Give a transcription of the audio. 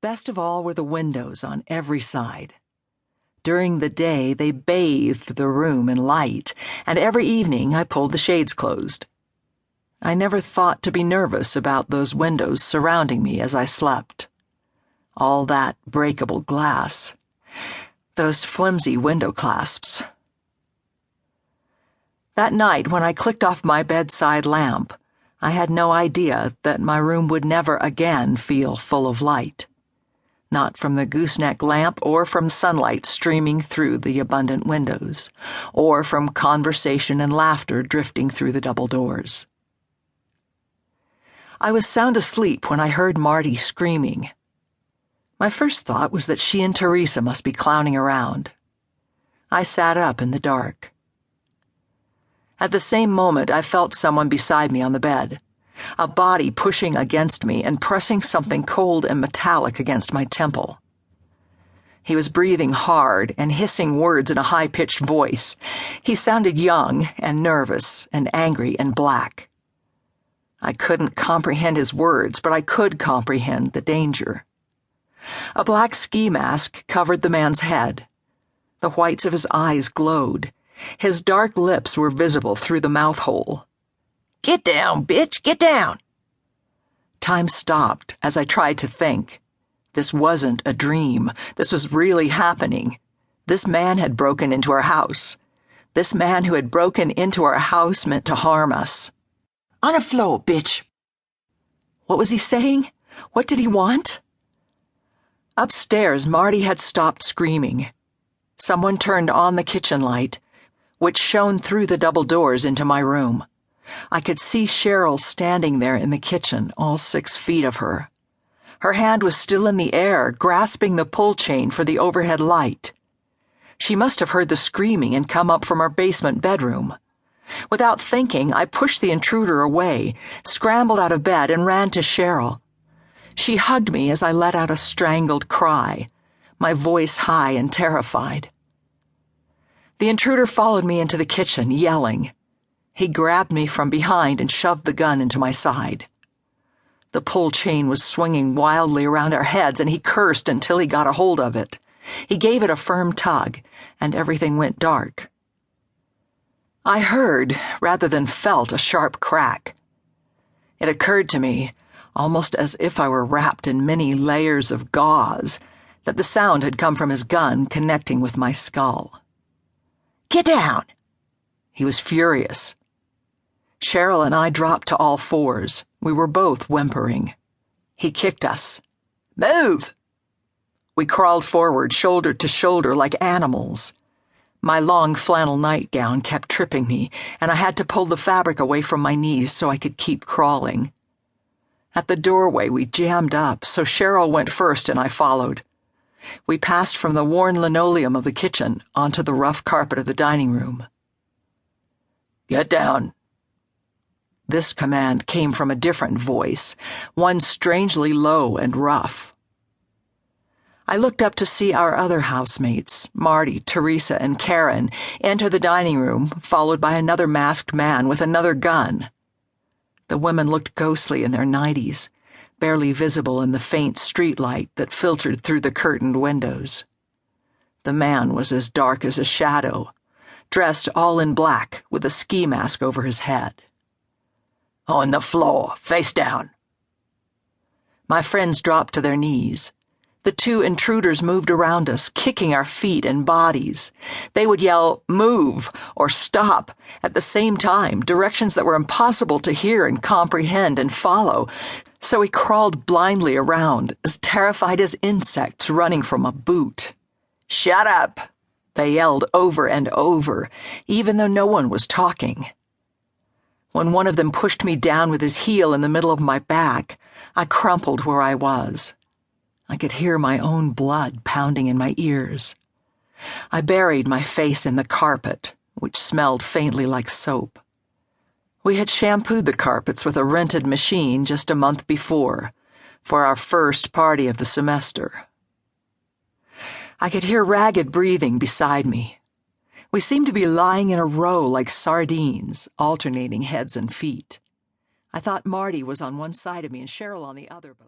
Best of all were the windows on every side. During the day, they bathed the room in light, and every evening I pulled the shades closed. I never thought to be nervous about those windows surrounding me as I slept. All that breakable glass. Those flimsy window clasps. That night, when I clicked off my bedside lamp, I had no idea that my room would never again feel full of light. Not from the gooseneck lamp or from sunlight streaming through the abundant windows, or from conversation and laughter drifting through the double doors. I was sound asleep when I heard Marty screaming. My first thought was that she and Teresa must be clowning around. I sat up in the dark. At the same moment, I felt someone beside me on the bed, a body pushing against me and pressing something cold and metallic against my temple. He was breathing hard and hissing words in a high-pitched voice. He sounded young and nervous and angry and black. I couldn't comprehend his words, but I could comprehend the danger. A black ski mask covered the man's head. The whites of his eyes glowed. His dark lips were visible through the mouth hole. "Get down, bitch, get down!" Time stopped as I tried to think. This wasn't a dream. This was really happening. This man had broken into our house. This man who had broken into our house meant to harm us. "On the floor, bitch!" What was he saying? What did he want? Upstairs, Marty had stopped screaming. Someone turned on the kitchen light, which shone through the double doors into my room. I could see Cheryl standing there in the kitchen, all 6 feet of her. Her hand was still in the air, grasping the pull chain for the overhead light. She must have heard the screaming and come up from our basement bedroom. Without thinking, I pushed the intruder away, scrambled out of bed, and ran to Cheryl. She hugged me as I let out a strangled cry, my voice high and terrified. The intruder followed me into the kitchen, yelling. He grabbed me from behind and shoved the gun into my side. The pull chain was swinging wildly around our heads, and he cursed until he got a hold of it. He gave it a firm tug, and everything went dark. I heard, rather than felt, a sharp crack. It occurred to me, almost as if I were wrapped in many layers of gauze, that the sound had come from his gun connecting with my skull. "Get down!" He was furious. Cheryl and I dropped to all fours. We were both whimpering. He kicked us. "Move!" We crawled forward, shoulder to shoulder, like animals. My long flannel nightgown kept tripping me, and I had to pull the fabric away from my knees so I could keep crawling. At the doorway, we jammed up, so Cheryl went first and I followed. We passed from the worn linoleum of the kitchen onto the rough carpet of the dining room. "Get down." This command came from a different voice, one strangely low and rough. I looked up to see our other housemates, Marty, Teresa, and Karen, enter the dining room, followed by another masked man with another gun. The women looked ghostly in their 90s, barely visible in the faint streetlight that filtered through the curtained windows. The man was as dark as a shadow, dressed all in black with a ski mask over his head. "On the floor, face down." My friends dropped to their knees. The 2 intruders moved around us, kicking our feet and bodies. They would yell, "Move," or "Stop," at the same time, directions that were impossible to hear and comprehend and follow, so we crawled blindly around, as terrified as insects running from a boot. "Shut up," they yelled over and over, even though no one was talking. When one of them pushed me down with his heel in the middle of my back, I crumpled where I was. I could hear my own blood pounding in my ears. I buried my face in the carpet, which smelled faintly like soap. We had shampooed the carpets with a rented machine just a month before, for our first party of the semester. I could hear ragged breathing beside me. We seemed to be lying in a row like sardines, alternating heads and feet. I thought Marty was on one side of me and Cheryl on the other, but